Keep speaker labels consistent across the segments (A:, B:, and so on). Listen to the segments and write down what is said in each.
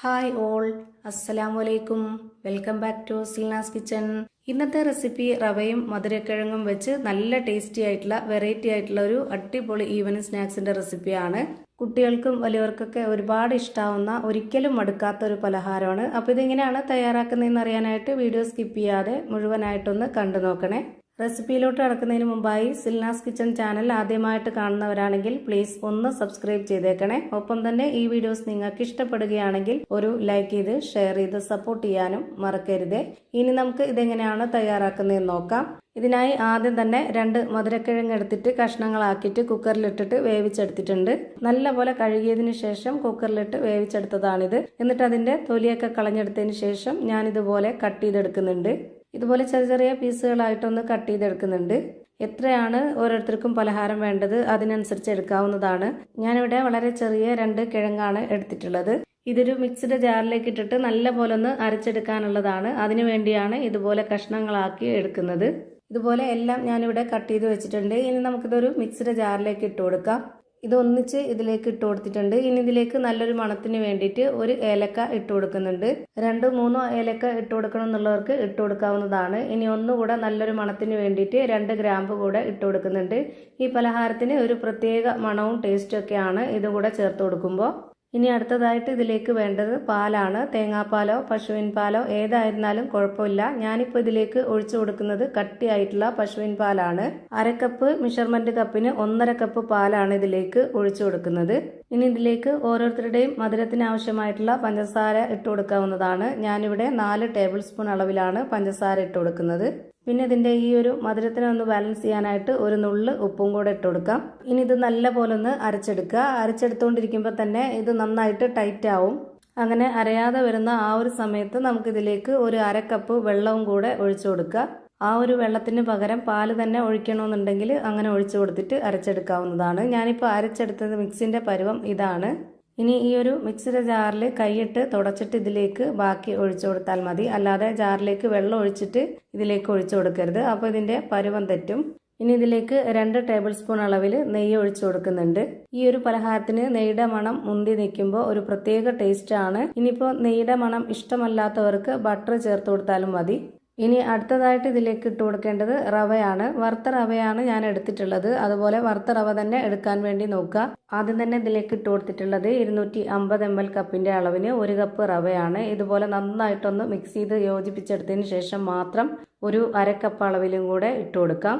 A: Hi all, അസ്സലാമലൈക്കും. Welcome back to Silna's kitchen. ഇന്നത്തെ recipe റവയും മധുരക്കിഴങ്ങും വെച്ച് നല്ല ടേസ്റ്റി ആയിട്ടുള്ള വെറൈറ്റി ആയിട്ടുള്ള ഒരു അടിപൊളി ഈവനിങ് സ്നാക്സിന്റെ റെസിപ്പിയാണ്. കുട്ടികൾക്കും വലിയവർക്കൊക്കെ ഒരുപാട് ഇഷ്ടാവുന്ന, ഒരിക്കലും മടുക്കാത്ത ഒരു പലഹാരമാണ്. അപ്പോൾ ഇതെങ്ങനെയാണ് തയ്യാറാക്കുന്നതെന്ന് അറിയാനായിട്ട് വീഡിയോ സ്കിപ്പ് ചെയ്യാതെ മുഴുവനായിട്ടൊന്ന് കണ്ടു നോക്കണേ. റെസിപ്പിയിലോട്ട് കടക്കുന്നതിന് മുമ്പായി സിൽനാസ് കിച്ചൺ ചാനൽ ആദ്യമായിട്ട് കാണുന്നവരാണെങ്കിൽ പ്ലീസ് ഒന്ന് സബ്സ്ക്രൈബ് ചെയ്തേക്കണേ. ഒപ്പം തന്നെ ഈ വീഡിയോസ് നിങ്ങൾക്ക് ഇഷ്ടപ്പെടുകയാണെങ്കിൽ ഒരു ലൈക്ക് ചെയ്ത് ഷെയർ ചെയ്ത് സപ്പോർട്ട് ചെയ്യാനും മറക്കരുത്. ഇനി നമുക്ക് ഇതെങ്ങനെയാണ് തയ്യാറാക്കുന്നതെന്ന് നോക്കാം. ഇതിനായി ആദ്യം തന്നെ 2 മധുരക്കിഴങ്ങ് എടുത്തിട്ട് കഷ്ണങ്ങളാക്കിയിട്ട് കുക്കറിലിട്ടിട്ട് വേവിച്ചെടുത്തിട്ടുണ്ട്. നല്ലപോലെ കഴുകിയതിന് ശേഷം കുക്കറിലിട്ട് വേവിച്ചെടുത്തതാണിത്. എന്നിട്ട് അതിന്റെ തൊലിയൊക്കെ കളഞ്ഞെടുത്തതിന് ശേഷം ഞാനിതുപോലെ കട്ട് ചെയ്തെടുക്കുന്നുണ്ട്. ഇതുപോലെ ചെറിയ ചെറിയ പീസുകളായിട്ടൊന്ന് കട്ട് ചെയ്തെടുക്കുന്നുണ്ട്. എത്രയാണ് ഓരോരുത്തർക്കും പലഹാരം വേണ്ടത് അതിനനുസരിച്ച് എടുക്കാവുന്നതാണ്. ഞാനിവിടെ വളരെ ചെറിയ 2 കിഴങ്ങാണ് എടുത്തിട്ടുള്ളത്. ഇതൊരു മിക്സ്ഡ് ജാറിലേക്ക് ഇട്ടിട്ട് നല്ല പോലെ ഒന്ന് അരച്ചെടുക്കാനുള്ളതാണ്. അതിനു വേണ്ടിയാണ് ഇതുപോലെ കഷ്ണങ്ങളാക്കി എടുക്കുന്നത്. ഇതുപോലെ എല്ലാം ഞാനിവിടെ കട്ട് ചെയ്ത് വെച്ചിട്ടുണ്ട്. ഇനി നമുക്കിതൊരു മിക്സ്ഡ് ജാറിലേക്ക് ഇട്ട് കൊടുക്കാം. ഇത് ഒന്നിച്ച് ഇതിലേക്ക് ഇട്ട് കൊടുത്തിട്ടുണ്ട്. ഇനി ഇതിലേക്ക് നല്ലൊരു മണത്തിന് വേണ്ടിയിട്ട് ഒരു ഏലക്ക ഇട്ട് കൊടുക്കുന്നുണ്ട്. 2-3 ഏലക്ക ഇട്ട് കൊടുക്കണം എന്നുള്ളവർക്ക് ഇട്ട് കൊടുക്കാവുന്നതാണ്. ഇനി ഒന്നുകൂടെ നല്ലൊരു മണത്തിന് വേണ്ടിയിട്ട് 2 ഗ്രാമ്പ് കൂടെ ഇട്ട് കൊടുക്കുന്നുണ്ട്. ഈ പലഹാരത്തിന് ഒരു പ്രത്യേക മണവും ടേസ്റ്റും ഒക്കെയാണ് ഇതുകൂടെ ചേർത്ത് കൊടുക്കുമ്പോൾ. ഇനി അടുത്തതായിട്ട് ഇതിലേക്ക് വേണ്ടത് പാലാണ്. തേങ്ങാപ്പാലോ പശുവിൻ പാലോ ഏതായിരുന്നാലും കുഴപ്പമില്ല. ഞാനിപ്പോൾ ഇതിലേക്ക് ഒഴിച്ചു കൊടുക്കുന്നത് കട്ടിയായിട്ടുള്ള പശുവിൻ പാലാണ്. 1/2 കപ്പ് മെഷർമെന്റ് കപ്പിന് 1.5 കപ്പ് പാലാണ് ഇതിലേക്ക് ഒഴിച്ചു കൊടുക്കുന്നത്. ഇനി ഇതിലേക്ക് ഓരോരുത്തരുടെയും മധുരത്തിന് ആവശ്യമായിട്ടുള്ള പഞ്ചസാര ഇട്ട് കൊടുക്കാവുന്നതാണ്. ഞാനിവിടെ 4 ടേബിൾ സ്പൂൺ അളവിലാണ് പഞ്ചസാര ഇട്ട് കൊടുക്കുന്നത്. പിന്നെ ഇതിന്റെ ഈ ഒരു മധുരത്തിനെ ഒന്ന് ബാലൻസ് ചെയ്യാനായിട്ട് ഒരു നുള്ള് ഉപ്പും കൂടെ ഇട്ട് കൊടുക്കാം. ഇനി ഇത് നല്ല പോലെ ഒന്ന് അരച്ചെടുക്കുക. അരച്ചെടുത്തുകൊണ്ടിരിക്കുമ്പോൾ തന്നെ ഇത് നന്നായിട്ട് ടൈറ്റ് ആവും. അങ്ങനെ അരയാതെ വരുന്ന ആ ഒരു സമയത്ത് നമുക്കിതിലേക്ക് ഒരു 1/2 കപ്പ് വെള്ളവും കൂടെ ഒഴിച്ചു കൊടുക്കുക. ആ ഒരു വെള്ളത്തിന് പകരം പാല് തന്നെ ഒഴിക്കണമെന്നുണ്ടെങ്കിൽ അങ്ങനെ ഒഴിച്ചു കൊടുത്തിട്ട് അരച്ചെടുക്കാവുന്നതാണ്. ഞാനിപ്പോൾ അരച്ചെടുത്തത് മിക്സിന്റെ പരുവം ഇതാണ്. ഇനി ഈ ഒരു മിക്സിയുടെ ജാറിൽ കൈയിട്ട് തുടച്ചിട്ട് ഇതിലേക്ക് ബാക്കി ഒഴിച്ചു കൊടുത്താൽ മതി. അല്ലാതെ ജാറിലേക്ക് വെള്ളം ഒഴിച്ചിട്ട് ഇതിലേക്ക് ഒഴിച്ചു കൊടുക്കരുത്. അപ്പോൾ ഇതിന്റെ പരുവം തെറ്റും. ഇനി ഇതിലേക്ക് 2 ടേബിൾ സ്പൂൺ അളവിൽ നെയ്യ് ഒഴിച്ചു കൊടുക്കുന്നുണ്ട്. ഈ ഒരു പലഹാരത്തിന് നെയ്യുടെ മണം മുന്തി നിൽക്കുമ്പോൾ ഒരു പ്രത്യേക ടേസ്റ്റ് ആണ്. ഇനിയിപ്പോൾ നെയ്യുടെ മണം ഇഷ്ടമല്ലാത്തവർക്ക് ബട്ടർ ചേർത്ത് കൊടുത്താലും മതി. ഇനി അടുത്തതായിട്ട് ഇതിലേക്ക് ഇട്ട് കൊടുക്കേണ്ടത് റവയാണ്. വറുത്ത റവയാണ് ഞാൻ എടുത്തിട്ടുള്ളത്. അതുപോലെ വറുത്ത റവ തന്നെ എടുക്കാൻ വേണ്ടി നോക്കുക. ആദ്യം തന്നെ ഇതിലേക്ക് ഇട്ട് കൊടുത്തിട്ടുള്ളത് 250 ml കപ്പിന്റെ അളവിന് 1 കപ്പ് റവയാണ്. ഇതുപോലെ നന്നായിട്ടൊന്ന് മിക്സ് ചെയ്ത് യോജിപ്പിച്ചെടുത്തതിന് ശേഷം മാത്രം ഒരു 1/2 കപ്പ് അളവിലും കൂടെ ഇട്ട് കൊടുക്കാം.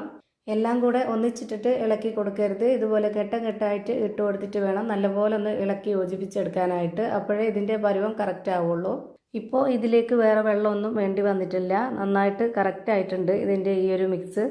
A: എല്ലാം കൂടെ ഒന്നിച്ചിട്ടിട്ട് ഇളക്കി കൊടുക്കരുത്. ഇതുപോലെ ഘട്ടമായിട്ട് ഇട്ട് കൊടുത്തിട്ട് വേണം നല്ലപോലെ ഒന്ന് ഇളക്കി യോജിപ്പിച്ചെടുക്കാനായിട്ട്. അപ്പോഴേ ഇതിന്റെ പരുവം കറക്റ്റ് ആവുള്ളൂ. ഇപ്പോൾ ഇതിലേക്ക് വേറെ വെള്ളമൊന്നും വേണ്ടി വന്നിട്ടില്ല. നന്നായിട്ട് കറക്റ്റ് ആയിട്ടുണ്ട് ഇതിന്റെ ഈ ഒരു മിക്സ്.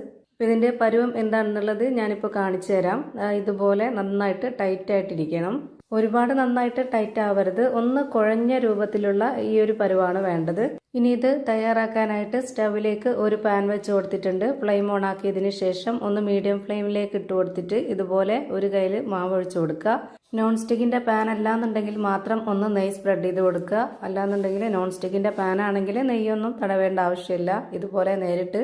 A: ഇതിന്റെ പരുവം എന്താണെന്നുള്ളത് ഞാനിപ്പോൾ കാണിച്ചു തരാം. ഇതുപോലെ നന്നായിട്ട് ടൈറ്റ് ആയിട്ടിരിക്കണം. ഒരുപാട് നന്നായിട്ട് ടൈറ്റ് ആവരുത്. ഒന്ന് കുഴഞ്ഞ രൂപത്തിലുള്ള ഈ ഒരു പരുവാണ് വേണ്ടത്. ഇനി ഇത് തയ്യാറാക്കാനായിട്ട് സ്റ്റവിലേക്ക് ഒരു പാൻ വെച്ച് കൊടുത്തിട്ടുണ്ട്. ഫ്ലെയിം ഓൺ ആക്കിയതിന് ശേഷം ഒന്ന് മീഡിയം ഫ്ലെയിമിലേക്ക് ഇട്ട് കൊടുത്തിട്ട് ഇതുപോലെ ഒരു കയ്യിൽ മാവ് ഒഴിച്ചു കൊടുക്കുക. നോൺ സ്റ്റിക്കിന്റെ പാൻ അല്ലാന്നുണ്ടെങ്കിൽ മാത്രം ഒന്ന് നെയ്യ് സ്പ്രെഡ് ചെയ്ത് കൊടുക്കുക. അല്ലാന്നുണ്ടെങ്കിൽ നോൺ സ്റ്റിക്കിന്റെ പാൻ ആണെങ്കിൽ നെയ്യൊന്നും തടവേണ്ട ആവശ്യമില്ല. ഇതുപോലെ നേരിട്ട്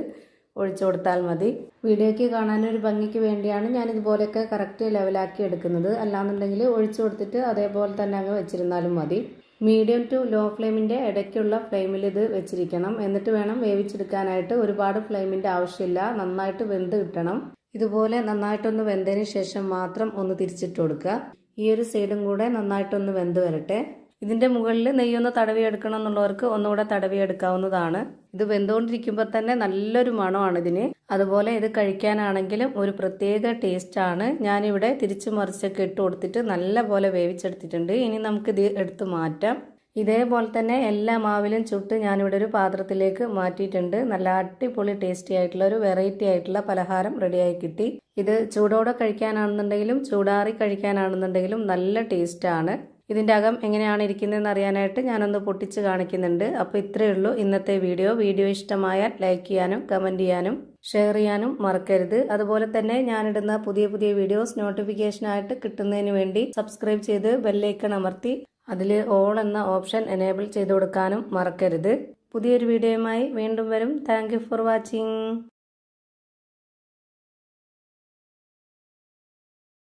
A: ഒഴിച്ചു കൊടുത്താൽ മതി. വീഡിയോയ്ക്ക് കാണാനൊരു ഭംഗിക്ക് വേണ്ടിയാണ് ഞാൻ ഇതുപോലെയൊക്കെ കറക്റ്റ് ലെവലാക്കി എടുക്കുന്നത്. അല്ലാന്നുണ്ടെങ്കിൽ ഒഴിച്ചു കൊടുത്തിട്ട് അതേപോലെ തന്നെ അങ്ങ് വെച്ചിരുന്നാലും മതി. മീഡിയം ടു ലോ ഫ്ലെയിമിന്റെ ഇടയ്ക്കുള്ള ഫ്ലെയിമിൽ ഇത് വെച്ചിരിക്കണം. എന്നിട്ട് വേണം വേവിച്ചെടുക്കാനായിട്ട്. ഒരുപാട് ഫ്ലെയിമിന്റെ ആവശ്യമില്ല. നന്നായിട്ട് വെന്ത് കിട്ടണം. ഇതുപോലെ നന്നായിട്ടൊന്ന് വെന്തതിന് ശേഷം മാത്രം ഒന്ന് തിരിച്ചിട്ട് കൊടുക്കുക. ഈ ഒരു സൈഡും കൂടെ നന്നായിട്ടൊന്ന് വെന്ത് വരട്ടെ. ഇതിന്റെ മുകളിൽ നെയ്യൊന്ന് തടവിയെടുക്കണം എന്നുള്ളവർക്ക് ഒന്നുകൂടെ തടവിയെടുക്കാവുന്നതാണ്. ഇത് വെന്തുകൊണ്ടിരിക്കുമ്പോൾ തന്നെ നല്ലൊരു മണമാണ് ഇതിന്. അതുപോലെ ഇത് കഴിക്കാനാണെങ്കിലും ഒരു പ്രത്യേക ടേസ്റ്റ് ആണ്. ഞാനിവിടെ തിരിച്ചു മറിച്ചൊക്കെ ഇട്ട് കൊടുത്തിട്ട് നല്ല പോലെ വേവിച്ചെടുത്തിട്ടുണ്ട്. ഇനി നമുക്കിത് എടുത്ത് മാറ്റാം. ഇതേപോലെ തന്നെ എല്ലാ മാവിലും ചുട്ട് ഞാനിവിടെ ഒരു പാത്രത്തിലേക്ക് മാറ്റിയിട്ടുണ്ട്. നല്ല അടിപൊളി ടേസ്റ്റി ആയിട്ടുള്ള ഒരു വെറൈറ്റി ആയിട്ടുള്ള പലഹാരം റെഡിയായി കിട്ടി. ഇത് ചൂടോടെ കഴിക്കാനാണെന്നുണ്ടെങ്കിലും ചൂടാറി കഴിക്കാനാണെന്നുണ്ടെങ്കിലും നല്ല ടേസ്റ്റ് ആണ്. ഇതിന്റെ അകം എങ്ങനെയാണ് ഇരിക്കുന്നതെന്ന് അറിയാനായിട്ട് ഞാനൊന്ന് പൊട്ടിച്ച് കാണിക്കുന്നുണ്ട്. അപ്പോൾ ഇത്രയേ ഉള്ളൂ ഇന്നത്തെ വീഡിയോ ഇഷ്ടമായാൽ ലൈക്ക് ചെയ്യാനും കമന്റ് ചെയ്യാനും ഷെയർ ചെയ്യാനും മറക്കരുത്. അതുപോലെ തന്നെ ഞാനിടുന്ന പുതിയ വീഡിയോസ് നോട്ടിഫിക്കേഷനായിട്ട് കിട്ടുന്നതിന് വേണ്ടി സബ്സ്ക്രൈബ് ചെയ്ത് ബെല്ലൈക്കൺ അമർത്തി അതിൽ ഓൾ എന്ന ഓപ്ഷൻ എനേബിൾ ചെയ്ത് കൊടുക്കാനും മറക്കരുത്. പുതിയൊരു വീഡിയോയുമായി വീണ്ടും വരും. Thank you for watching.